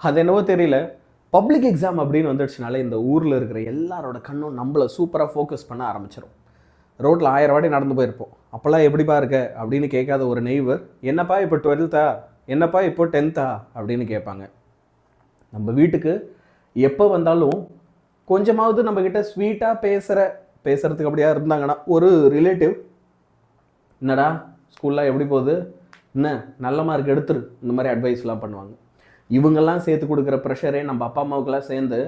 அது என்னவோ தெரியல, பப்ளிக் எக்ஸாம் அப்படின்னு வந்துடுச்சுனாலே இந்த ஊரில் இருக்கிற எல்லாரோட கண்ணும் நம்மளை சூப்பராக ஃபோக்கஸ் பண்ண ஆரம்பிச்சிடும். ரோட்டில் 1000 வாட்டி நடந்து போயிருப்போம். அப்போல்லாம் எப்படிப்பா இருக்க அப்படின்னு கேட்காத ஒரு நெய்வர், என்னப்பா இப்போ 12th என்னப்பா இப்போ 10th அப்படின்னு கேட்பாங்க. நம்ம வீட்டுக்கு எப்போ வந்தாலும் கொஞ்சமாவது நம்மக்கிட்ட ஸ்வீட்டாக பேசுகிறதுக்கு அப்படியா இருந்தாங்கன்னா ஒரு ரிலேட்டிவ், என்னடா ஸ்கூல்லாம் எப்படி போகுது, என்ன நல்ல மார்க் எடுத்துரு, இந்த மாதிரி அட்வைஸ்லாம் பண்ணுவாங்க. இவங்கெல்லாம் சேர்த்து கொடுக்குற ப்ரெஷரே நம்ம அப்பா அம்மாவுக்கெல்லாம் சேர்ந்து,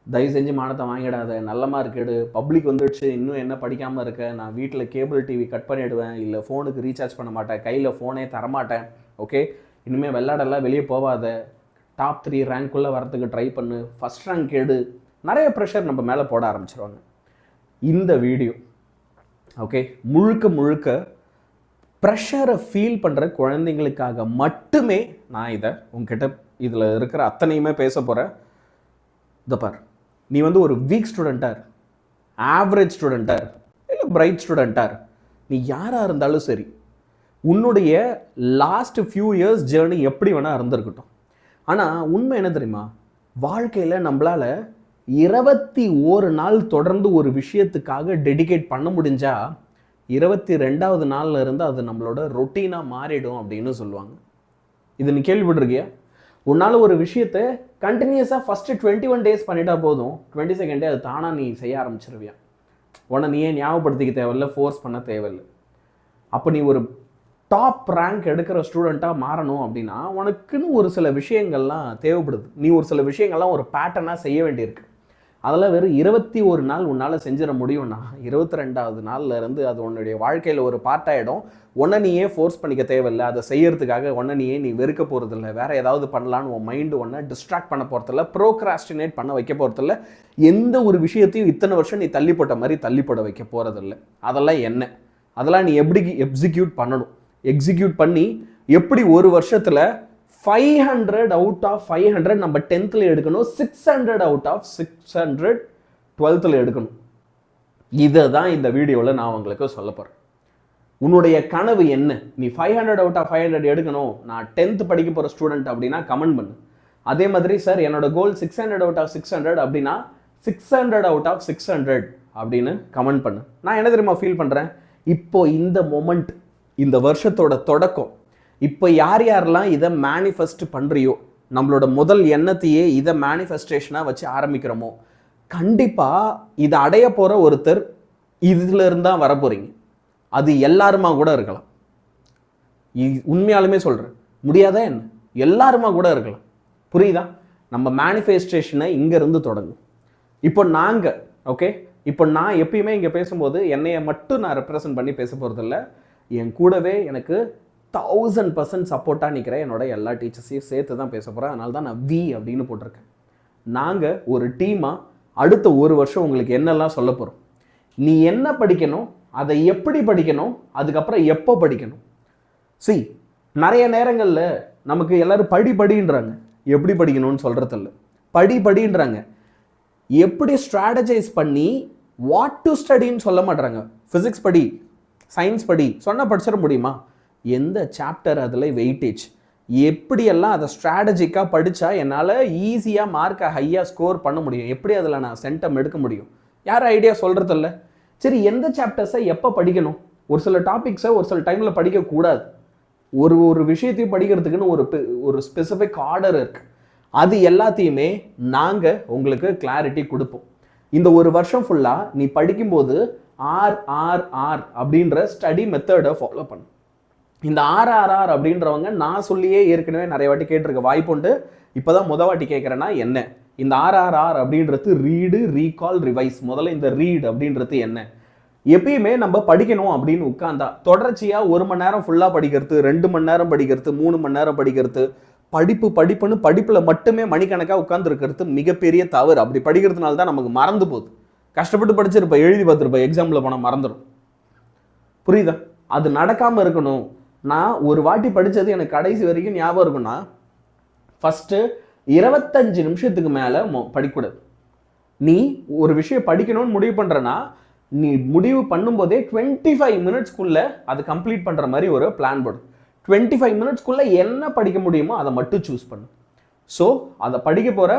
தயவு செஞ்சு மானத்தை வாங்கிடாத, நல்ல மார்க் எடு, பப்ளிக் வந்துடுச்சு, இன்னும் என்ன படிக்காமல் இருக்க, நான் வீட்டில் கேபிள் டிவி கட் பண்ணிவிடுவேன், இல்லை ஃபோனுக்கு ரீசார்ஜ் பண்ண மாட்டேன், கையில் ஃபோனே தரமாட்டேன், ஓகே இனிமேல் விளையாடலாம், வெளியே போகாத, டாப் 3 ரேங்க்குள்ளே வரத்துக்கு ட்ரை பண்ணு, ஃபஸ்ட் ரேங்க் எடு, நிறைய ப்ரெஷர் நம்ம மேலே போட ஆரம்பிச்சிருவாங்க. இந்த வீடியோ ஓகே முழுக்க ப்ரெஷரை ஃபீல் பண்ணுற குழந்தைங்களுக்காக மட்டுமே நான் இதை உங்ககிட்ட இதில் இருக்கிற அத்தனையுமே பேச போகிறேன். இதை பார், நீ வந்து ஒரு வீக் ஸ்டூடெண்ட்டார், ஆவரேஜ் ஸ்டூடெண்ட்டார், இல்லை பிரைட் ஸ்டூடெண்ட்டார், நீ யாராக இருந்தாலும் சரி, உன்னுடைய லாஸ்ட் ஃபியூ இயர்ஸ் ஜேர்னி எப்படி வேணால் இருந்திருக்கட்டும். ஆனால் உண்மை என்ன தெரியுமா, வாழ்க்கையில் நம்மளால் 21 நாள் தொடர்ந்து ஒரு விஷயத்துக்காக டெடிகேட் பண்ண முடிஞ்சால் 22வது நாளில் இருந்து அது நம்மளோட ரொட்டீனாக மாறிடும் அப்படின்னு சொல்லுவாங்க. இது நீ கேள்விப்பட்டிருக்கியா? உன்னால் ஒரு விஷயத்தை கண்டினியூஸாக ஃபஸ்ட்டு 21 டேஸ் பண்ணிட்டா போதும், 22nd டே அது தானாக நீ செய்ய ஆரம்பிச்சிருவியா. உன்னை நீ ஏன் ஞாபகப்படுத்திக்க தேவையில்லை, ஃபோர்ஸ் பண்ண தேவையில்லை. அப்போ நீ ஒரு டாப் ரேங்க் எடுக்கிற ஸ்டூடெண்ட்டாக மாறணும் அப்படின்னா உனக்குன்னு ஒரு சில விஷயங்கள்லாம் தேவைப்படுது. நீ ஒரு சில விஷயங்கள்லாம் ஒரு பேட்டர்னாக செய்ய வேண்டியிருக்கு. அதெல்லாம் வெறும் 21 நாள் உன்னால் செஞ்சிட முடியும்னா 22வது நாளில் இருந்து அது உன்னுடைய வாழ்க்கையில் ஒரு பார்ட் ஆகிடும். உன்னை நீயே ஃபோர்ஸ் பண்ணிக்க தேவையில்லை, அதை செய்யறதுக்காக உன்னை நீ வெறுக்க போகிறதில்ல, வேறு ஏதாவது பண்ணலான்னு உன் மைண்டு ஒன்றை டிஸ்ட்ராக்ட் பண்ண போகிறதில்ல, ப்ரோக்ராஸ்டினேட் பண்ண வைக்க போகிறதில்ல, எந்த ஒரு விஷயத்தையும் இத்தனை வருஷம் நீ தள்ளி போட்ட மாதிரி தள்ளிப்பட வைக்க போகிறதில்ல. அதெல்லாம் நீ எப்படி எக்ஸிக்யூட் பண்ணணும், எக்ஸிக்யூட் பண்ணி எப்படி ஒரு வருஷத்தில் 500 அவுட் ஆஃப் 500 நம்ம 10th எடுக்கணும், 600 அவுட் ஆஃப் 600 12th எடுக்கணும். இதை தான் இந்த வீடியோவில் நான் உங்களுக்கு சொல்ல போகிறேன். உன்னுடைய கனவு என்ன? நீ 500 அவுட் ஆஃப் 500 எடுக்கணும், நான் 10th படிக்க போகிற ஸ்டூடெண்ட் அப்படின்னா கமெண்ட் பண்ணு. அதே மாதிரி சார் என்னோட கோல் 600 அவுட் ஆஃப் 600 அப்படின்னா 600 அவுட் ஆஃப் 600 அப்படின்னு கமெண்ட் பண்ணு. நான் என்ன தெரியுமா ஃபீல் பண்ணுறேன், இப்போ இந்த மொமெண்ட், இந்த வருஷத்தோட தொடக்கம், இப்போ யாரெல்லாம் இதை மேனிஃபெஸ்ட் பண்ணுறியோ, நம்மளோட முதல் எண்ணத்தையே இதை மேனிஃபெஸ்டேஷனாக வச்சு ஆரம்பிக்கிறோமோ, கண்டிப்பாக இதை அடைய போகிற ஒருத்தர் இதில் இருந்தால் வர போகிறீங்க. அது எல்லாருமா கூட இருக்கலாம். உண்மையாலுமே சொல்கிறேன், முடியாதா என்ன? எல்லாருமா கூட இருக்கலாம். புரியுதா? நம்ம மேனிஃபெஸ்டேஷனை இங்கேருந்து தொடங்கும். இப்போ நாங்கள் இப்போ நான் எப்பயுமே இங்கே பேசும்போது என்னையை மட்டும் நான் ரெப்ரசன்ட் பண்ணி பேச போகிறதில்ல, என் கூடவே எனக்கு 1000% சப்போர்ட்டாக நிற்கிறேன் என்னோட எல்லா டீச்சர்ஸையும் சேர்த்து தான் பேச போகிறேன். அதனால தான் நான் வி அப்படின்னு போட்டிருக்கேன். நாங்கள் ஒரு டீமாக அடுத்த ஒரு வருஷம் உங்களுக்கு என்னெல்லாம் சொல்ல போகிறோம், நீ என்ன படிக்கணும், அதை எப்படி படிக்கணும், அதுக்கப்புறம் எப்போ படிக்கணும். நிறைய நேரங்களில் நமக்கு எல்லோரும் படின்றாங்க, எப்படி படிக்கணும்னு சொல்கிறதில்ல, படின்றாங்க. எப்படி ஸ்ட்ராட்டஜைஸ் பண்ணி வாட் டு ஸ்டடின்னு சொல்ல மாட்டாங்க. ஃபிசிக்ஸ் படி, சயின்ஸ் படி சொன்னால் படிச்சிட முடியுமா? எந்த சாப்டர் அதில் வெயிட்டேஜ், எப்படியெல்லாம் அதை ஸ்ட்ராட்டஜிக்காக படித்தா என்னால் ஈஸியாக மார்க்கை ஹையாக ஸ்கோர் பண்ண முடியும், எப்படி அதில் நான் சென்டம் எடுக்க முடியும், யாரும் ஐடியா சொல்கிறதில்ல. சரி, எந்த சாப்டர்ஸை எப்போ படிக்கணும், ஒரு சில டாபிக்ஸை ஒரு சில டைமில் படிக்கக்கூடாது, ஒரு விஷயத்தையும் படிக்கிறதுக்குன்னு ஒரு ஸ்பெசிஃபிக் ஆர்டர் இருக்குது. அது எல்லாத்தையுமே நாங்கள் உங்களுக்கு கிளாரிட்டி கொடுப்போம். இந்த ஒரு வருஷம் ஃபுல்லாக நீ படிக்கும்போது ஆர் அப்படின்ற ஸ்டடி மெத்தடை ஃபாலோ பண்ணு. இந்த ஆர்ஆர்ஆர் அப்படின்றவங்க நான் சொல்லியே ஏற்கனவே நிறைய வாட்டி கேட்டிருக்க வாய்ப்புண்டு, இப்போ தான் வாட்டி கேட்குறேன்னா என்ன இந்த ஆர்ஆர்ஆர் அப்படின்றது? Read, recall, revise. முதல்ல இந்த ரீட் அப்படின்றது என்ன? எப்பயுமே நம்ம படிக்கணும் அப்படின்னு உட்காந்தா தொடர்ச்சியாக 1 மணி நேரம் ஃபுல்லாக படிக்கிறது, 2 மணி நேரம் படிக்கிறது, 3 மணி நேரம் படிக்கிறது, படிப்புன்னு படிப்பில் மட்டுமே மணிக்கணக்காக உட்காந்துருக்கிறது மிகப்பெரிய தவறு. அப்படி படிக்கிறதுனால தான் நமக்கு மறந்து போகுது. கஷ்டப்பட்டு படிச்சிருப்ப, எழுதி பார்த்துருப்ப, எக்ஸாமில் போனால் மறந்துடும். புரியுதா? அது நடக்காமல் இருக்கணும். நான் ஒரு வாட்டி படித்தது எனக்கு கடைசி வரைக்கும் ஞாபகம் இருக்குன்னா, ஃபஸ்ட்டு 25 நிமிஷத்துக்கு மேலே படிக்கக்கூடாது. நீ ஒரு விஷயம் படிக்கணும்னு முடிவு பண்ணுறனா, நீ முடிவு பண்ணும்போதே 25 மினிட்ஸ்க்குள்ளே அது கம்ப்ளீட் பண்ணுற மாதிரி ஒரு பிளான் போடு. 25 மினிட்ஸ்க்குள்ளே என்ன படிக்க முடியுமோ அதை மட்டும் சூஸ் பண்ணு. ஸோ அதை படிக்க போகிற,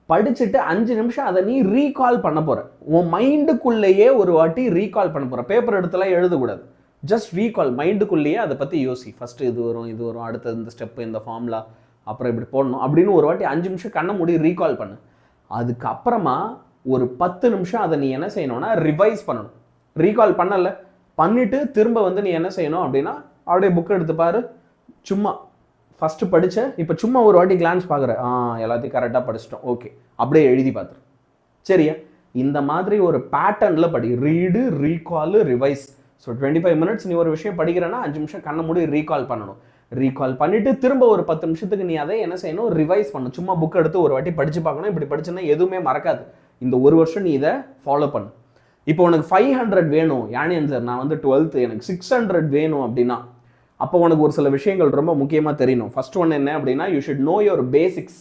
படிச்சுட்டு 5 நிமிஷம் அதை நீ ரீகால் பண்ண போகிற. உன் மைண்டுக்குள்ளேயே ஒரு வாட்டி ரீகால் பண்ண போகிற. பேப்பர் எடுத்துலாம் எழுதக்கூடாது. ஜஸ்ட் ரீகால், மைண்டுக்குள்ளேயே அதை பற்றி யோசி. ஃபஸ்ட்டு இது வரும், அடுத்தது இந்த ஸ்டெப்பு, இந்த ஃபார்முலா, அப்புறம் இப்படி போடணும் அப்படின்னு ஒரு வாட்டி 5 நிமிஷம் கண்ணை மூடி ரீகால் பண்ணு. அதுக்கப்புறமா ஒரு 10 நிமிஷம் அதை நீ என்ன செய்யணும்னா ரிவைஸ் பண்ணணும். ரீகால் பண்ணலை, பண்ணிவிட்டு திரும்ப வந்து நீ என்ன செய்யணும் அப்படின்னா அப்படியே புக் எடுத்து பாரு. சும்மா ஃபஸ்ட்டு படித்த, இப்போ சும்மா ஒரு வாட்டி கிளான்ஸ் பார்க்குற, எல்லாத்தையும் கரெக்டாக படிச்சிட்டோம், ஓகே, அப்படியே எழுதி பார்த்துரு. சரியா? இந்த மாதிரி ஒரு பேட்டர்னில் படி. Read, recall, revise. So 25 minutes நீ ஒரு விஷயம் படிக்கிறேன்னா 5 நிமிஷம் கண்ணை மூடி ரீகால் பண்ணணும். ரீகால் பண்ணிவிட்டு திரும்ப ஒரு 10 நிமிஷத்துக்கு நீ அதை என்ன செய்யணும், ரிவைஸ் பண்ணணும். சும்மா புக் எடுத்து ஒரு வாட்டி படித்து பார்க்கணும். இப்படி படிச்சுன்னா எதுவுமே மறக்காது. இந்த ஒரு வருஷம் நீ இதை ஃபாலோ பண்ணு. இப்போ உனக்கு 500 வேணும், யானியன் சார் நான் வந்து 12th எனக்கு 600 வேணும் அப்படின்னா, அப்போ உனக்கு ஒரு சில விஷயங்கள் ரொம்ப முக்கியமாக தெரியணும். ஃபர்ஸ்ட் ஒன் என்ன அப்படின்னா, you should know your basics.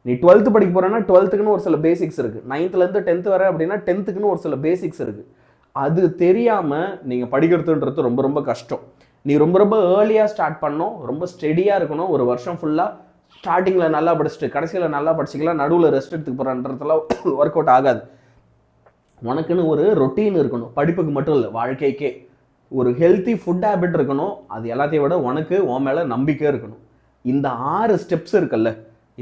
நீ 12th படிக்க போகிறேன்னா 12th ஒரு சில பேசிக்ஸ் இருக்குது. 9th 10th வர அப்படின்னா 10th ஒரு சில பேசிக்ஸ் இருக்குது. அது தெரியாமல் நீங்கள் படிக்கிறதுன்றது ரொம்ப ரொம்ப கஷ்டம். நீ ரொம்ப ரொம்ப ஏர்லியாக ஸ்டார்ட் பண்ணணும், ரொம்ப ஸ்டெடியாக இருக்கணும். ஒரு வருஷம் ஃபுல்லாக ஸ்டார்டிங்கில் நல்லா படிச்சுட்டு கடைசியில் நல்லா படிச்சிக்கலாம், நடுவில் ரெஸ்ட் எடுத்துக்கு போகிறன்றதுலாம் ஒர்க் அவுட் ஆகாது. உனக்குன்னு ஒரு ரொட்டீன் இருக்கணும். படிப்புக்கு மட்டும் இல்லை, வாழ்க்கைக்கே ஒரு ஹெல்த்தி ஃபுட் ஹேபிட் இருக்கணும். அது எல்லாத்தையும் விட உனக்கு உன் மேலே நம்பிக்கை இருக்கணும். இந்த 6 ஸ்டெப்ஸ் இருக்குல்ல,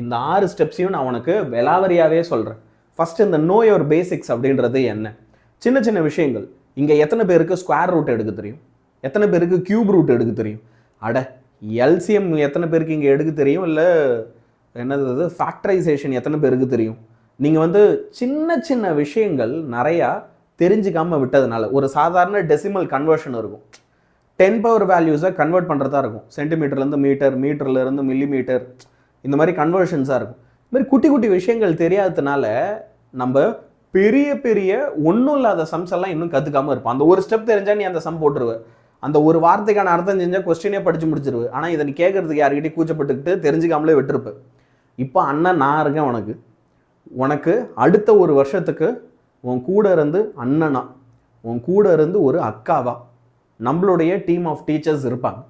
இந்த 6 ஸ்டெப்ஸையும் நான் உனக்கு வெலாவரியாகவே சொல்கிறேன். ஃபஸ்ட்டு இந்த நோ யுவர் பேசிக்ஸ் அப்படின்றது என்ன? சின்ன சின்ன விஷயங்கள். இங்கே எத்தனை பேருக்கு ஸ்கொயர் ரூட் எடுக்க தெரியும்? எத்தனை பேருக்கு கியூப் ரூட் எடுக்க தெரியும்? அட எல்சிஎம் எத்தனை பேருக்கு இங்கே எடுக்க தெரியும்? இல்லை என்னது ஃபேக்டரைசேஷன் எத்தனை பேருக்கு தெரியும்? நீங்கள் வந்து சின்ன சின்ன விஷயங்கள் நிறையா தெரிஞ்சுக்காமல் விட்டதுனால, ஒரு சாதாரண டெசிமல் கன்வர்ஷன் இருக்கும், 10 பவர் வேல்யூஸை கன்வெர்ட் பண்ணுறதா இருக்கும். சென்டிமீட்டர்லேருந்து மீட்டர், மீட்டர்லேருந்து மில்லிமீட்டர், இந்த மாதிரி கன்வர்ஷன்ஸாக இருக்கும். இந்த மாதிரி குட்டி குட்டி விஷயங்கள் தெரியாததுனால நம்ம பெரிய பெரிய ஒன்றும் இல்லாத சம்ஸ் எல்லாம் இன்னும் கற்றுக்காமல் இருப்போம். அந்த ஒரு ஸ்டெப் தெரிஞ்சால் நீ அந்த சம் போட்டுருவேன். அந்த ஒரு வார்த்தைக்கான அர்த்தம் செஞ்சால் கொஸ்டினே படித்து முடிச்சிருவேன். ஆனால் இதை நீ கேட்குறதுக்கு யார்கிட்டே கூச்சப்பட்டுக்கிட்டு தெரிஞ்சுக்காமலே விட்டுருப்பேன். இப்போ அண்ணன் நான் இருக்கேன். உனக்கு அடுத்த ஒரு வருஷத்துக்கு உன் கூட இருந்து அண்ணனா, உன் கூட இருந்து ஒரு அக்காவா நம்மளுடைய டீம் ஆஃப் டீச்சர்ஸ் இருப்பாங்க.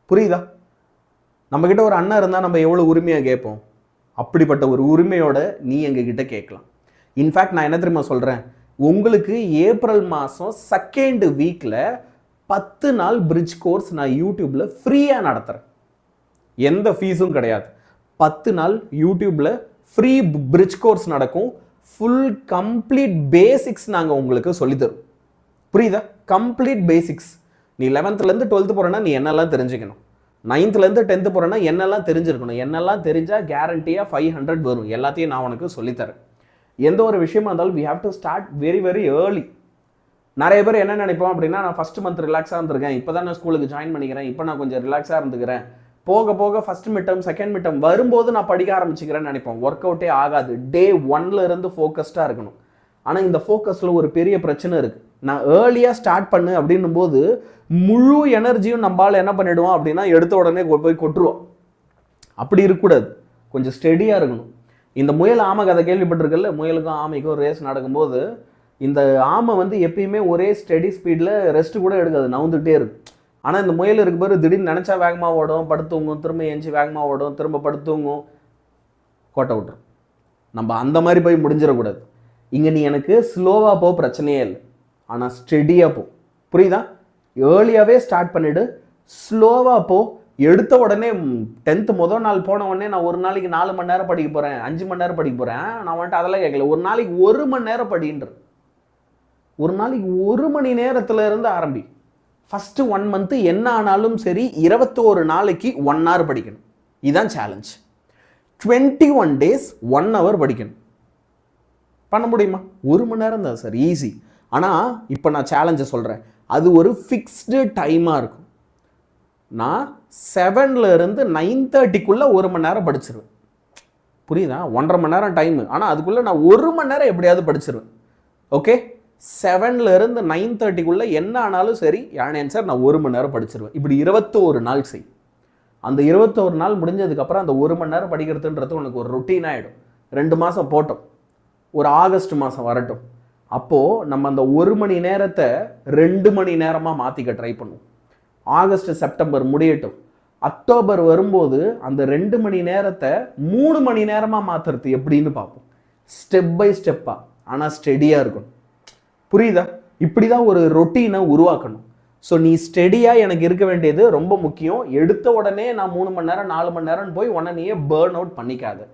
புரியுதா? நம்மக்கிட்ட ஒரு அண்ணன் இருந்தால் நம்ம எவ்வளோ உரிமையாக கேட்போம். அப்படிப்பட்ட ஒரு உரிமையோட நீ எங்ககிட்ட கேட்கலாம். இன்ஃபேக்ட் நான் என்ன தெரியுமா சொல்கிறேன், உங்களுக்கு ஏப்ரல் மாதம் 2nd வீக்கில் 10 நாள் பிரிட்ஜ் கோர்ஸ் நான் யூடியூப்பில் ஃப்ரீயாக நடத்துகிறேன். எந்த ஃபீஸும் கிடையாது. 10 நாள் யூடியூப்பில் ஃப்ரீ பிரிட்ஜ் கோர்ஸ் நடக்கும். ஃபுல் கம்ப்ளீட் பேசிக்ஸ் நாங்கள் உங்களுக்கு சொல்லித்தரும். புரியுதா? Complete basics. நீ 11th 12th போகிறேன்னா நீ என்னெல்லாம் தெரிஞ்சுக்கணும், 9th 10th போகிறேன்னா என்னெல்லாம் தெரிஞ்சிருக்கணும், என்னெல்லாம் தெரிஞ்சால் கேரண்டியாக 500 வரும். எல்லாத்தையும் நான் உனக்கு சொல்லித்தரேன். எந்த ஒரு விஷயமா இருந்தாலும் we have to start very very early. நிறைய பேர் என்ன நினைப்போம் அப்படின்னா, நான் ஃபஸ்ட் மந்த் ரிலாக்ஸாக இருந்திருக்கேன், இப்போ தான் நான் ஸ்கூலுக்கு ஜாயின் பண்ணிக்கிறேன், இப்போ நான் கொஞ்சம் ரிலாக்ஸாக இருந்துக்கிறேன், போக போக ஃபஸ்ட் மிட்டம் செகண்ட் மிட்டம் வரும்போது நான் படிக்க ஆரம்பிச்சுக்கிறேன்னு நினைப்போம். ஒர்க் அவுட்டே ஆகாது. டே 1ல இருந்து ஃபோக்கஸ்டாக இருக்கணும். ஆனால் இந்த ஃபோக்கஸில் ஒரு பெரிய பிரச்சனை இருக்குது. நான் ஏர்லியாக ஸ்டார்ட் பண்ணு அப்படின்னும் போது முழு எனர்ஜியும் நம்மளால் என்ன பண்ணிவிடுவோம் அப்படின்னா எடுத்த உடனே போய் கொட்டுருவோம். அப்படி இருக்கக்கூடாது. கொஞ்சம் ஸ்டெடியாக இருக்கணும். இந்த முயல் ஆமை கதை கேள்விப்பட்டிருக்கல, முயலுக்கும் ஆமைக்கும் ரேஸ் நடக்கும்போது இந்த ஆமை வந்து எப்பயுமே ஒரே ஸ்டெடி ஸ்பீடில் ரெஸ்ட்டு கூட எடுக்காது, நவுந்துகிட்டே இருக்கும். ஆனால் இந்த முயல் இருக்கு பாரு, திடீர்னு நினச்சா வேகமாக ஓடும், படுத்துங்கும், திரும்ப எஞ்சி வேகமாக ஓடும், திரும்ப படுத்துங்கும், கோட்டை விட்டுரும். நம்ம அந்த மாதிரி போய் முடிஞ்சிடக்கூடாது. இங்கே நீ எனக்கு ஸ்லோவாக போ, பிரச்சனையே இல்லை, ஆனால் ஸ்டெடியாக போ. புரியுதா? ஏர்லியாகவே ஸ்டார்ட் பண்ணிவிடு, ஸ்லோவாக போ. எடுத்த உடனே 10th முதல் நாள் போன உடனே நான் ஒரு நாளைக்கு 4 மணி நேரம் படிக்க போகிறேன், 5 மணி நேரம் படிக்க போகிறேன், நான் வந்துட்டு அதெல்லாம் கேட்கல. ஒரு நாளைக்கு 1 மணி நேரம் படின்ற, ஒரு நாளைக்கு 1 மணி நேரத்துல இருந்து ஆரம்பி. ஃபஸ்ட்டு 1 month என்ன ஆனாலும் சரி 21 நாளைக்கு 1 hour படிக்கணும். இதுதான் சேலஞ்ச். 21 days 1 hour படிக்கணும். பண்ண முடியுமா? 1 மணி நேரம் தான் சார், ஈஸி. ஆனால் இப்போ நான் சேலஞ்சை சொல்கிறேன், அது ஒரு ஃபிக்ஸ்டு டைமாக இருக்கும். நான் 7ல இருந்து 9:30க்குள்ளே 1 மணி நேரம் படிச்சிருவேன். புரியுதா? 1.5 மணி நேரம் டைமு, ஆனால் அதுக்குள்ளே நான் 1 மணி நேரம் எப்படியாவது படிச்சிருவேன். ஓகே, 7ல இருந்து 9:30க்குள்ளே என்ன ஆனாலும் சரி, யான் சார் நான் 1 மணி நேரம் படிச்சிருவேன். இப்படி 21 நாள் செய். அந்த 21 நாள் முடிஞ்சதுக்கப்புறம் அந்த 1 மணி நேரம் படிக்கிறதுன்றது உனக்கு ஒரு ரொட்டீன் ஆகிடும். 2 மாதம் போட்டோம், ஒரு ஆகஸ்ட் மாதம் வரட்டும், அப்போது நம்ம அந்த 1 மணி நேரத்தை 2 மணி நேரமாக மாற்றிக்க ட்ரை பண்ணுவோம். ஆகஸ்ட் செப்டம்பர் முடியட்டும், அக்டோபர் வரும்போது அந்த 2 மணி நேரத்தை 3 மணி நேரமாக மாற்றுறது எப்படின்னு பார்ப்போம். ஸ்டெப் பை ஸ்டெப்பாக, ஆனால் ஸ்டெடியாக இருக்கணும். புரியுதா? இப்படி தான் ஒரு ரொட்டீனை உருவாக்கணும். ஸோ நீ ஸ்டெடியாக எனக்கு இருக்க வேண்டியது ரொம்ப முக்கியம். எடுத்த உடனே நான் 3 மணி நேரம் 4 மணி நேரம் போய் உடனே நீயே பேர்ன் அவுட் பண்ணிக்காது.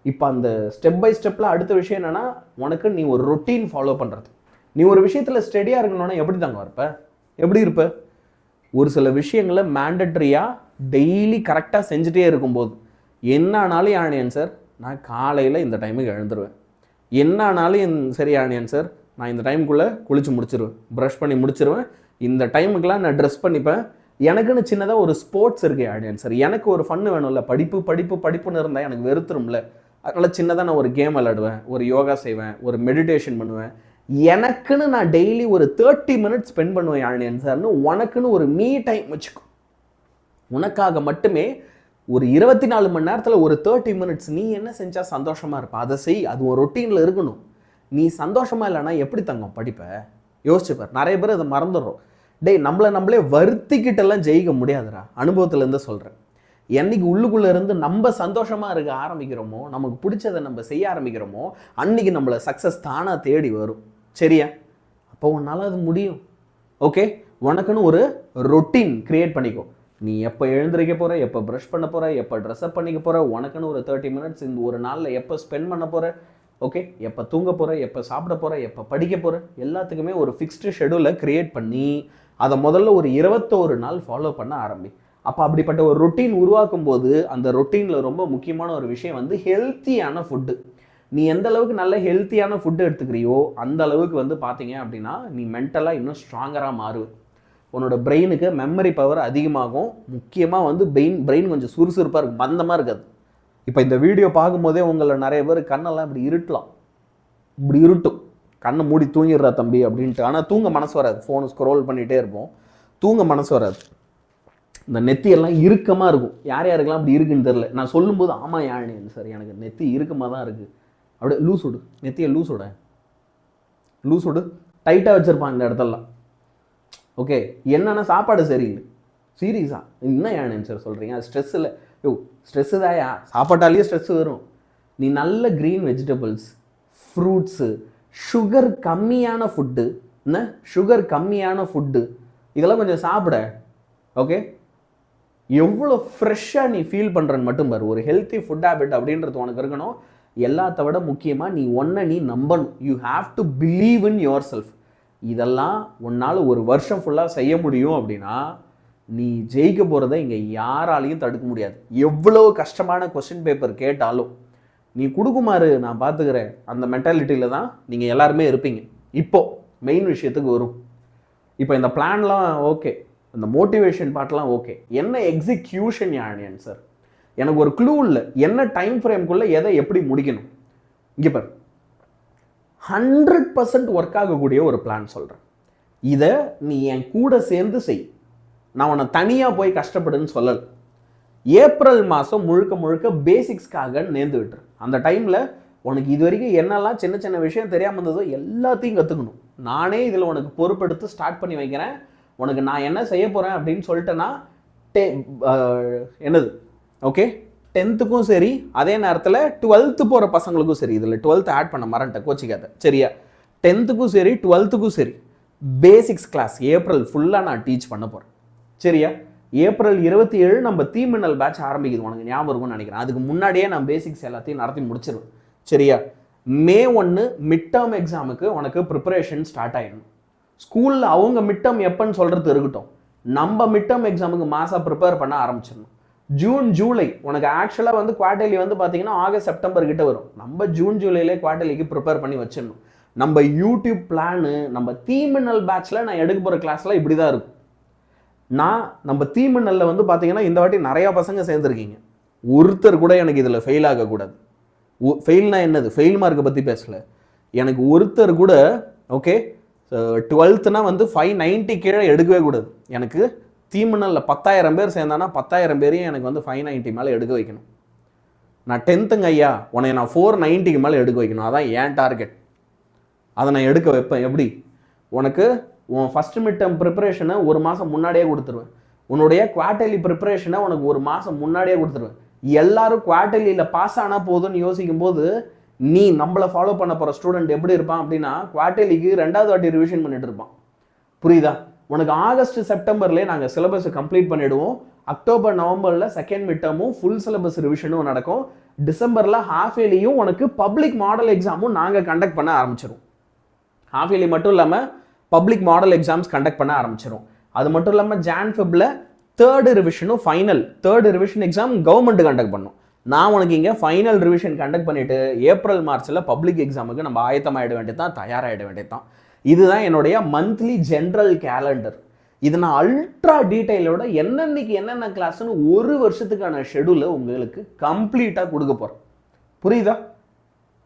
இப்போ அந்த ஸ்டெப் பை ஸ்டெப்பில் அடுத்த விஷயம் என்னென்னா, உனக்கு நீ ஒரு ரொட்டீன் ஃபாலோ பண்ணுறது. நீ ஒரு விஷயத்தில் ஸ்டெடியாக இருக்கணும்னா எப்படி தாங்க இருப்ப? எப்படி இருப்ப? ஒரு சில விஷயங்களை மேண்டட்ரியாக டெய்லி கரெக்டாக செஞ்சுட்டே இருக்கும்போது என்ன ஆனாலும் யானியன் சார் நான் காலையில் இந்த டைமுக்கு எழுந்துருவேன், என்ன ஆனாலும் சரி யானியன் சார் நான் இந்த டைமுக்குள்ளே குளிச்சு முடிச்சிருவேன், ப்ரஷ் பண்ணி முடிச்சிருவேன், இந்த டைமுக்கெலாம் நான் ட்ரெஸ் பண்ணிப்பேன், எனக்குன்னு சின்னதாக ஒரு ஸ்போர்ட்ஸ் இருக்குது யானியன் சார், எனக்கு ஒரு ஃபன்னு வேணும்ல, படிப்புன்னு இருந்தால் எனக்கு வெறுத்துரும்ல, அதனால் சின்னதாக நான் ஒரு கேம் விளையாடுவேன், ஒரு யோகா செய்வேன், ஒரு மெடிடேஷன் பண்ணுவேன், எனக்குன்னு நான் டெய்லி ஒரு 30 மினிட்ஸ் ஸ்பெண்ட் பண்ணுவேன் யானியன் சார்னு உனக்குன்னு ஒரு மீ டைம் வச்சுக்கோ. உனக்காக மட்டுமே ஒரு 24 மணி நேரத்தில் ஒரு 30 மினிட்ஸ் நீ என்ன செஞ்சால் சந்தோஷமாக இருப்ப அதை செய். அது ஒரு ரொட்டீனில் இருக்கணும். நீ சந்தோஷமாக இல்லைன்னா எப்படி தங்கம் படிப்பை? யோசிச்சுப்பார். நிறைய பேர் அதை மறந்துடுறோம். டேய், நம்மளே வருத்திக்கிட்டெல்லாம் ஜெயிக்க முடியாதுடா. அனுபவத்துலேருந்து சொல்கிறேன். என்னைக்கு உள்ளுக்குள்ளே இருந்து நம்ம சந்தோஷமாக இருக்க ஆரம்பிக்கிறோமோ, நமக்கு பிடிச்சதை நம்ம செய்ய ஆரம்பிக்கிறோமோ, அன்றைக்கி நம்மளை சக்ஸஸ் தானாக தேடி வரும். சரியா? அப்போ உன்னால் அது முடியும். ஓகே, உனக்குன்னு ஒரு ரொட்டீன் க்ரியேட் பண்ணிக்கோ. நீ எப்போ எழுந்திரிக்க போகிற, எப்போ ப்ரஷ் பண்ண போகிற, எப்போ ட்ரெஸ்அப் பண்ணிக்க போகிற, உனக்குன்னு ஒரு 30 மினிட்ஸ் இந்த ஒரு நாளில் எப்போ ஸ்பெண்ட் பண்ண போகிற, ஓகே, எப்போ தூங்க போகிற, எப்போ சாப்பிட போகிற, எப்போ படிக்க போகிற, எல்லாத்துக்குமே ஒரு ஃபிக்ஸ்டு ஷெடியூலை க்ரியேட் பண்ணி அதை முதல்ல ஒரு 21 நாள் ஃபாலோ பண்ண ஆரம்பி. அப்போ அப்படிப்பட்ட ஒரு ரொட்டீன் உருவாக்கும் போது அந்த ரொட்டீனில் ரொம்ப முக்கியமான ஒரு விஷயம் வந்து ஹெல்த்தியான ஃபுட்டு. நீ எந்த அளவுக்கு நல்ல ஹெல்த்தியான ஃபுட்டு எடுத்துக்கிறியோ அந்த அளவுக்கு வந்து பார்த்தீங்க அப்படின்னா நீ மென்டலாக இன்னும் ஸ்ட்ராங்கராக மாறுவேன். உன்னோட பிரெயினுக்கு மெமரி பவர் அதிகமாகும். முக்கியமாக வந்து பிரெயின் கொஞ்சம் சுறுசுறுப்பாக இருக்கும், மந்தமாக இருக்காது. இப்போ இந்த வீடியோ பார்க்கும்போதே உங்களை நிறைய பேர் கண்ணெல்லாம் இப்படி இருட்டும், கண்ணை மூடி தூங்கிடுறா தம்பி அப்படின்ட்டு. ஆனால் தூங்க மனசு வராது, ஃபோனை ஸ்க்ரோல் பண்ணிகிட்டே இருப்போம், தூங்க மனசு வராது. இந்த நெத்தியெல்லாம் இறுக்கமாக இருக்கும். யாருக்கெல்லாம் அப்படி இருக்குன்னு தெரில. நான் சொல்லும்போது ஆமாம் யாழினி சார் எனக்கு நெத்தி இறுக்கமாக தான் இருக்குது, அப்படியே லூஸ் விடு, நெத்தியை லூஸ் விடு, டைட்டாக வச்சுருப்பான் இந்த இடத்தெல்லாம். ஓகே, என்னென்னா சாப்பாடு சரியில்லை. சீரியஸா என்ன யாழினி சார் சொல்கிறீங்க? அது ஸ்ட்ரெஸ் இல்லை. ஸ்ட்ரெஸ்ஸு தாயா, சாப்பாட்டாலேயே ஸ்ட்ரெஸ்ஸு வரும். நீ நல்ல க்ரீன் வெஜிடபிள்ஸ், ஃப்ரூட்ஸு, சுகர் கம்மியான ஃபுட்டு இதெல்லாம் கொஞ்சம் சாப்பிட. ஓகே, எவ்வளோ ஃப்ரெஷ்ஷாக நீ ஃபீல் பண்ணுறன்னு மட்டும் பாரு. ஒரு ஹெல்த்தி ஃபுட் ஹேபிட் அப்படின்றது உனக்கு இருக்கணும். எல்லாத்த விட முக்கியமாக நீ நம்பணும். You have to believe in your self. இதெல்லாம் உன்னால் ஒரு வருஷம் ஃபுல்லாக செய்ய முடியும் அப்படின்னா நீ ஜெயிக்க போகிறத இங்கே யாராலையும் தடுக்க முடியாது. எவ்வளோ கஷ்டமான கொஸ்டின் பேப்பர் கேட்டாலும் நீ கொடுக்குமாறு நான் பார்த்துக்கிறேன், அந்த மென்டாலிட்டியில் தான் நீங்கள் எல்லாருமே இருப்பீங்க. இப்போது மெயின் விஷயத்துக்கு வரும். இப்போ இந்த பிளான்லாம் ஓகே, இந்த மோட்டிவேஷன் பார்ட்லாம் ஓகே, என்ன எக்ஸிக்யூஷன் யாழினி சார்? எனக்கு ஒரு க்ளூ இல்லை, என்ன டைம் ஃப்ரேம்குள்ளே எதை எப்படி முடிக்கணும். இங்கே பார், 100% ஒர்க் ஆகக்கூடிய ஒரு பிளான் சொல்கிறேன். இதை நீ என் கூட சேர்ந்து செய். நான் உன்னை தனியாக போய் கஷ்டப்படுன்னு சொல்லலை. ஏப்ரல் மாதம் முழுக்க பேசிக்ஸ்க்காக நேர்ந்து விட்டுரு. அந்த டைமில் உனக்கு இது வரைக்கும் என்னெல்லாம் சின்ன சின்ன விஷயம் தெரியாமல் இருந்ததோ எல்லாத்தையும் கற்றுக்கணும். நானே இதில் உனக்கு பொறுப்பெடுத்து ஸ்டார்ட் பண்ணி வைக்கிறேன். உனக்கு நான் என்ன செய்ய போகிறேன் அப்படின்னு சொல்லிட்டேன்னா என்னது ஓகே, 10th சரி, அதே நேரத்தில் 12th போகிற பசங்களுக்கும் சரி. இதில் 12th ஆட் பண்ண மறந்துட்டேன், கோச்சிக்காத. சரியா? 10th சரி 12th சரி பேசிக்ஸ் கிளாஸ் ஏப்ரல் ஃபுல்லாக நான் டீச் பண்ண போகிறேன். சரியா? ஏப்ரல் 27 நம்ம தீமின்னல் பேட்ச் ஆரம்பிக்குது, உனக்கு ஞாபகம் இருக்கும்னு நினைக்கிறேன். அதுக்கு முன்னாடியே நான் பேசிக்ஸ் எல்லாத்தையும் நடத்தி முடிச்சிருவேன். சரியா? May 1 மிட் டேர்ம் எக்ஸாமுக்கு உனக்கு ப்ரிப்பரேஷன் ஸ்டார்ட் ஆகிடணும். ஸ்கூலில் அவங்க மிட் டேர்ம் எப்போன்னு சொல்கிறது இருக்கட்டும், நம்ம மிட் டேர்ம் எக்ஸாமுக்கு மாதம் ப்ரிப்பேர் பண்ண ஆரம்பிச்சிடணும். ஜூன் ஜூலை உனக்கு ஆக்சுவலாக வந்து குவார்டர்லி வந்து பார்த்தீங்கன்னா ஆகஸ்ட் செப்டம்பர் கிட்ட வரும். நம்ம ஜூன் ஜூலையிலே குவார்டர்லிக்கு ப்ரிப்பேர் பண்ணி வச்சிடணும். நம்ம யூடியூப் பிளானு, நம்ம தீமின்னல் பேட்சில் நான் எடுக்க போகிற கிளாஸ்லாம் இப்படி தான் இருக்கும். நம்ம தீமின்னலில் வந்து பார்த்தீங்கன்னா இந்த வாட்டி நிறையா பசங்க சேர்ந்துருக்கீங்க. ஒருத்தர் கூட எனக்கு இதில் ஃபெயில் ஆகக்கூடாது. ஃபெயில்னா என்னது, ஃபெயில் மார்க்கை பற்றி பேசலை. எனக்கு ஒருத்தர் கூட ஓகே 12th வந்து 590 கீழே எடுக்கவே கூடாது. எனக்கு தீமின்னலில் 10,000 பேர் சேர்ந்தானா 10,000 பேரையும் எனக்கு வந்து 590 மேலே எடுக்க வைக்கணும். நான் 10th ஐயா உன்னை நான் 490 மேலே எடுக்க வைக்கணும். அதான் ஏன் டார்கெட். அதை நான் எடுக்க வைப்பேன். எப்படி? உனக்கு உன் ஃபஸ்ட்டு மிட் டேர்ம் ப்ரிப்பரேஷனை ஒரு மாதம் முன்னாடியே கொடுத்துருவேன். உன்னுடைய குவார்டர்லி ப்ரிப்பரேஷனை உனக்கு ஒரு மாதம் முன்னாடியே கொடுத்துருவேன். எல்லாரும் குவார்டர்லியில் பாஸ் ஆனால் போதும்னு யோசிக்கும் போது நீ நம்மளை ஃபாலோ பண்ண போகிற ஸ்டூடெண்ட் எப்படி இருப்பான் அப்படின்னா குவார்டர்லிக்கு 2வது வாட்டி ரிவிஷன் பண்ணிட்டு இருப்பான். புரியுதா? உனக்கு ஆகஸ்ட் செப்டம்பர்லேயே நாங்கள் சிலபஸை கம்ப்ளீட் பண்ணிவிடுவோம். அக்டோபர் நவம்பரில் செகண்ட் மிட் டர்மும் ஃபுல் சிலபஸ் ரிவிஷனும் நடக்கும். டிசம்பரில் ஹாஃப் இயர்லியும் உனக்கு பப்ளிக் மாடல் எக்ஸாமும் நாங்கள் கண்டக்ட் பண்ண ஆரம்பிச்சிடும். ஹாஃப் இயர்லி மட்டும் இல்லாமல் பப்ளிக் மாடல் எக்ஸாம்ஸ் கண்டக்ட் பண்ண ஆரம்பிச்சிடும். அது மட்டும் இல்லாமல் ஜான்-ஃபெப்ல third revision exam government conduct பண்ணும். நான் உனக்கு இங்கே ஃபைனல் ரிவிஷன் கண்டக்ட் பண்ணிவிட்டு ஏப்ரல் மார்ச்சில் பப்ளிக் எக்ஸாமுக்கு நம்ம ஆயத்தமாகிட வேண்டியது தான், தயாராகிட வேண்டியது தான். இதுதான் என்னுடைய மந்த்லி ஜென்ரல் கேலண்டர். இது நான் அல்ட்ரா டீட்டெயிலோட என்னன்னைக்கு என்னென்ன கிளாஸ்னு ஒரு வருஷத்துக்கான ஷெடியூலை உங்களுக்கு கம்ப்ளீட்டாக கொடுக்க போகிறேன். புரியுதா?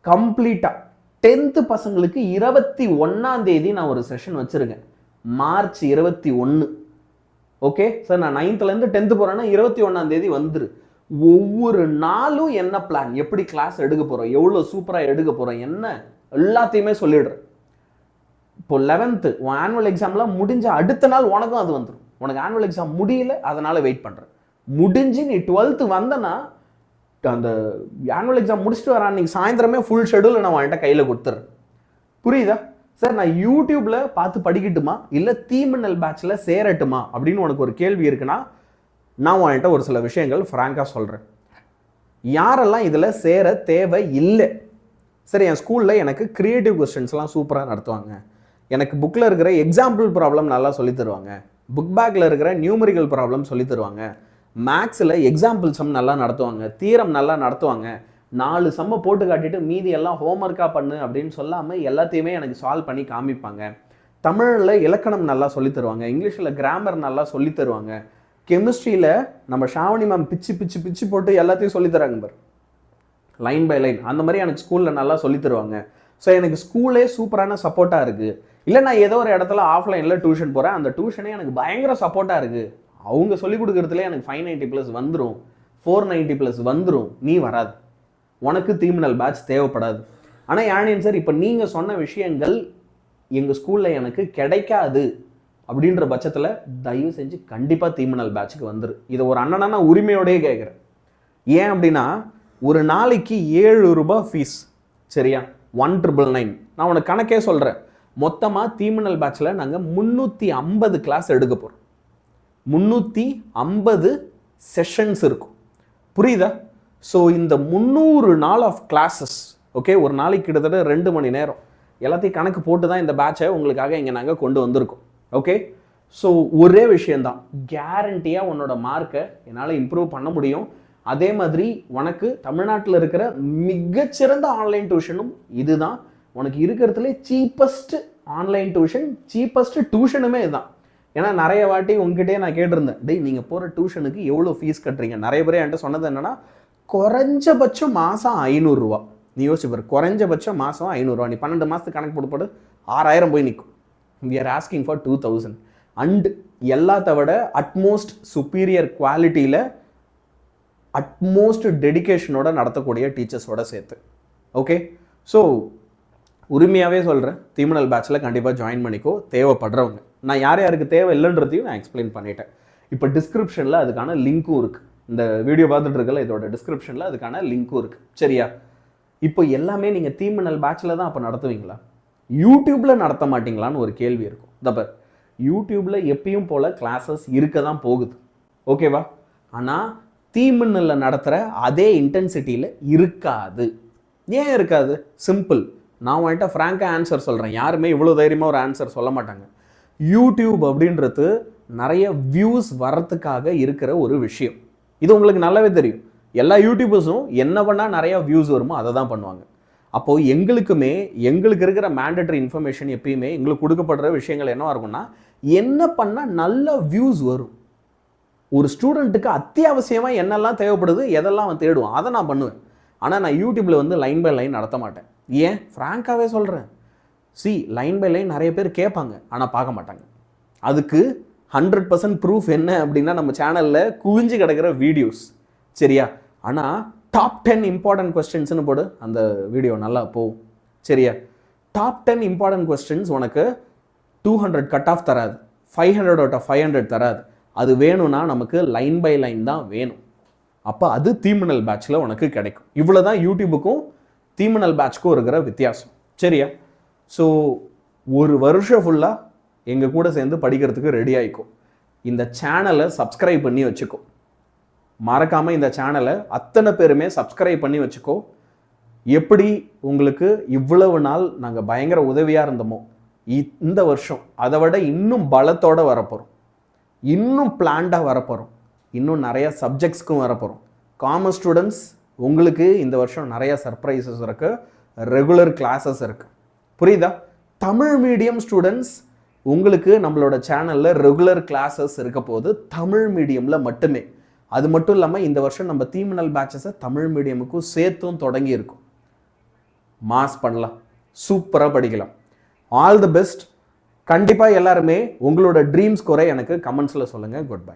கம்ப்ளீட்டாக 10th பசங்களுக்கு 21ஆம் தேதி நான் ஒரு செஷன் வச்சுருக்கேன். மார்ச் 21. ஓகே சார், நான் 9th 10th போகிறேன்னா 21ஆம் தேதி வந்துரு. ஒவ்வொரு நாளும் என்ன பிளான், எப்படி கிளாஸ் எடுக்க போகிறோம், எவ்வளோ சூப்பராக எடுக்க போகிறோம், என்ன எல்லாத்தையுமே சொல்லிடுறேன். இப்போ 11th உன் ஆனுவல் எக்ஸாம்லாம் முடிஞ்ச அடுத்த நாள் உனக்கும் அது வந்துடும். உனக்கு ஆனுவல் எக்ஸாம் முடியல, அதனால் வெயிட் பண்ணுறேன். முடிஞ்சு நீ 12th வந்தனா அந்த ஆனுவல் எக்ஸாம் முடிச்சுட்டு வர அன்றைக்கி சாயந்தரமே ஃபுல் ஷெடியூல் நான் என்கிட்ட கையில் கொடுத்துட்றேன். புரியுதா? சார் நான் யூடியூப்பில் பார்த்து படிக்கட்டுமா இல்லை தீமின்னல் பேட்சில் சேரட்டுமா அப்படின்னு உனக்கு ஒரு கேள்வி இருக்குன்னா நான் என்கிட்ட ஒரு சில விஷயங்கள் ஃப்ராங்காக சொல்கிறேன். யாரெல்லாம் இதில் சேர தேவை இல்லை? சரி, என் ஸ்கூலில் எனக்கு க்ரியேட்டிவ் கொஸ்டின்ஸ்லாம் சூப்பராக நடத்துவாங்க, எனக்கு புக்கில் இருக்கிற எக்ஸாம்பிள் ப்ராப்ளம் நல்லா சொல்லி தருவாங்க, புக் பேக்கில் இருக்கிற நியூமரிக்கல் ப்ராப்ளம் சொல்லி தருவாங்க, மேக்ஸில் எக்ஸாம்பிள் சம் நல்லா நடத்துவாங்க, தீரம் நல்லா நடத்துவாங்க, 4 சம்மை போட்டு காட்டிட்டு மீதி எல்லாம் ஹோம்ஒர்க்காக பண்ணு அப்படின்னு சொல்லாமல் எல்லாத்தையுமே எனக்கு சால்வ் பண்ணி காமிப்பாங்க. தமிழில் இலக்கணம் நல்லா சொல்லி தருவாங்க, இங்கிலீஷில் கிராமர் நல்லா சொல்லி தருவாங்க, கெமிஸ்ட்ரியில் நம்ம ஷாவணி மேம் பிச்சு போட்டு எல்லாத்தையும் சொல்லி தராங்க பார், லைன் பை லைன். அந்த மாதிரி எனக்கு ஸ்கூலில் நல்லா சொல்லி தருவாங்க. ஸோ எனக்கு ஸ்கூலே சூப்பரான சப்போர்ட்டாக இருக்குது. இல்லை நான் ஏதோ ஒரு இடத்துல ஆஃப்லைனில் டியூஷன் போகிறேன், அந்த டியூஷனே எனக்கு பயங்கர சப்போர்ட்டாக இருக்குது. அவங்க சொல்லிக் கொடுக்குறதுலே எனக்கு 590+ வந்துடும், 490+ வந்துடும். நீ வராது, உனக்கு தீமின்னல் பேட்ச் தேவைப்படாது. ஆனால் யானியன் சார் இப்போ நீங்கள் சொன்ன விஷயங்கள் எங்கள் ஸ்கூலில் எனக்கு கிடைக்காது அப்படின்ற பட்சத்தில் தயவு செஞ்சு கண்டிப்பாக தீமின்னல் பேட்சுக்கு வந்துரு. இதை ஒரு அண்ணனா நான் உரிமையோடையே கேட்குறேன். ஏன் அப்படின்னா ஒரு நாளைக்கு 7 ரூபாய் ஃபீஸ், சரியா? 1999. நான் உனக்கு கணக்கே சொல்கிறேன். மொத்தமாக தீமின்னல் பேட்சில் நாங்கள் 350 கிளாஸ் எடுக்க போகிறோம். 350 செஷன்ஸ் இருக்கும். புரியுதா? ஸோ இந்த 300 நாள் ஆஃப் கிளாஸஸ், ஓகே, ஒரு நாளைக்கு கிட்டத்தட்ட 2 மணி நேரம், எல்லாத்தையும் கணக்கு போட்டு தான் இந்த பேட்சை உங்களுக்காக இங்கே நாங்கள் கொண்டு வந்திருக்கோம். ஓகே, ஸோ ஒரே விஷயந்தான், கேரண்டியாக உன்னோட மார்க்கை என்னால் இம்ப்ரூவ் பண்ண முடியும். அதே மாதிரி உனக்கு தமிழ்நாட்டில் இருக்கிற மிகச்சிறந்த ஆன்லைன் டியூஷனும் இதுதான். உனக்கு இருக்கிறதுலே சீப்பஸ்ட் ஆன்லைன் டியூஷன், சீப்பஸ்ட் டியூஷனுமே இதுதான். ஏன்னா நிறைய வாட்டி உங்ககிட்டே நான் கேட்டிருந்தேன், டேய் நீங்கள் போகிற டியூஷனுக்கு எவ்வளோ ஃபீஸ் கட்டுறீங்க? நிறைய பேர் என்கிட்ட சொன்னது என்னென்னா குறைஞ்சபட்சம் மாதம் 500 ரூபா. நீ யோசிப்பார், குறைஞ்சபட்சம் மாதம் 500 ரூபா. நீ 12 மாதத்துக்கு கணக்கு போட்டு 6000 போய் நிற்கும். We are asking for 2000. And எல்லாத்த விட அட்மோஸ்ட் சுப்பீரியர் குவாலிட்டியில் அட்மோஸ்ட் டெடிக்கேஷனோட நடத்தக்கூடிய டீச்சர்ஸோட சேர்த்து. ஓகே, ஸோ உரிமையாகவே சொல்கிறேன், தீமின்னல் பேட்சில் கண்டிப்பாக ஜாயின் பண்ணிக்கோ தேவைப்படுறவங்க. நான் யார் யாருக்கு தேவை இல்லைன்றதையும் நான் எக்ஸ்பிளைன் பண்ணிட்டேன். இப்போ டிஸ்கிரிப்ஷனில் அதுக்கான லிங்க்கும் இருக்குது. இந்த வீடியோ பார்த்துட்டு இருக்கல, இதோட டிஸ்கிரிப்ஷனில் அதுக்கான லிங்க்கும் இருக்குது, சரியா? இப்போ எல்லாமே நீங்கள் தீமின்னல் பேட்சில் தான் அப்போ நடத்துவீங்களா? யூடியூப்பில் நடத்த மாட்டிங்களான்னு ஒரு கேள்வி இருக்கும். தப்ப யூடியூப்பில் எப்பயும் போல் கிளாஸஸ் இருக்க தான் போகுது, ஓகேவா? ஆனால் தீமின்னலில் நடத்துகிற அதே இன்டென்சிட்டியில் இருக்காது. ஏன் இருக்காது? சிம்பிள். நான் வந்துட்டு ஃப்ராங்காக ஆன்சர் சொல்கிறேன். யாருமே இவ்வளோ தைரியமாக ஒரு ஆன்சர் சொல்ல மாட்டாங்க. யூடியூப் அப்படின்றது நிறைய வியூஸ் வரத்துக்காக இருக்கிற ஒரு விஷயம். இது உங்களுக்கு நல்லாவே தெரியும். எல்லா யூடியூபர்ஸும் என்ன பண்ணால் நிறையா வியூஸ் வருமோ அதை தான் பண்ணுவாங்க. அப்போது எங்களுக்கு இருக்கிற மேண்டட்டரி இன்ஃபர்மேஷன் எப்பயுமே எங்களுக்கு கொடுக்கப்படுற விஷயங்கள் என்னவாக இருக்கும்னா, என்ன பண்ணால் நல்ல வியூஸ் வரும். ஒரு ஸ்டூடெண்ட்டுக்கு அத்தியாவசியமாக என்னெல்லாம் தேவைப்படுது, எதெல்லாம் அவன் தேடுவான், அதை நான் பண்ணுவேன். ஆனால் நான் யூடியூப்பில் வந்து லைன் பை லைன் நடத்த மாட்டேன். ஏன்? ஃப்ராங்காகவே சொல்கிறேன். லைன் பை லைன் நிறைய பேர் கேட்பாங்க, ஆனால் பார்க்க மாட்டாங்க. அதுக்கு 100% ப்ரூஃப் என்ன அப்படின்னா நம்ம சேனலில் குவிஞ்சு கிடக்கிற வீடியோஸ், சரியா? ஆனால் டாப் 10 இம்பார்ட்டன்ட் கொஸ்டின்ஸ்னு போடு, அந்த வீடியோ நல்லா போகும், சரியா? டாப் 10 இம்பார்ட்டன்ட் கொஸ்டின்ஸ் உனக்கு 200 கட் ஆஃப் தராது, 500 out of 500 தராது. அது வேணும்னா நமக்கு லைன் பை லைன் தான் வேணும். அப்போ அது தீமினல் பேட்சில் உனக்கு கிடைக்கும். இவ்வளோ தான் யூடியூபுக்கும் தீமினல் பேட்ச்க்கும் இருக்கிற வித்தியாசம். சரியா? ஸோ ஒரு வருஷம் ஃபுல்லாக எங்கள் கூட சேர்ந்து படிக்கிறதுக்கு ரெடி ஆகிக்கும். இந்த சேனலை சப்ஸ்கிரைப் பண்ணி வச்சுக்கோ. மறக்காமல் இந்த சேனலை அத்தனை பேருமே சப்ஸ்கிரைப் பண்ணி வச்சுக்கோ. எப்படி உங்களுக்கு இவ்வளவு நாள் நாங்கள் பயங்கர உதவியாக இருந்தோமோ, இந்த வருஷம் அதை விட இன்னும் பலத்தோடு வரப்போகிறோம், இன்னும் பிளான்டாக வரப்போகிறோம், இன்னும் நிறைய சப்ஜெக்ட்ஸ்க்கும் வரப்போகிறோம். காமர்ஸ் ஸ்டூடெண்ட்ஸ், உங்களுக்கு இந்த வருஷம் நிறைய சர்ப்ரைசஸ் இருக்குது, ரெகுலர் கிளாஸஸ் இருக்குது. புரியுதா? தமிழ் மீடியம் ஸ்டூடெண்ட்ஸ், உங்களுக்கு நம்மளோட சேனலில் ரெகுலர் கிளாஸஸ் இருக்க போது தமிழ் மீடியமில் மட்டுமே. அது மட்டும் இல்லாமல் இந்த வருஷம் நம்ம தீமினல் பேட்சஸை தமிழ் மீடியமுக்கும் சேர்த்தும் தொடங்கி இருக்கும். மாஸ் பண்ணலாம், சூப்பராக படிக்கலாம். All the best. கண்டிப்பாக எல்லாருமே உங்களோட ட்ரீம்ஸ் குறை எனக்கு கமெண்ட்ஸில் சொல்லுங்கள். Good bye.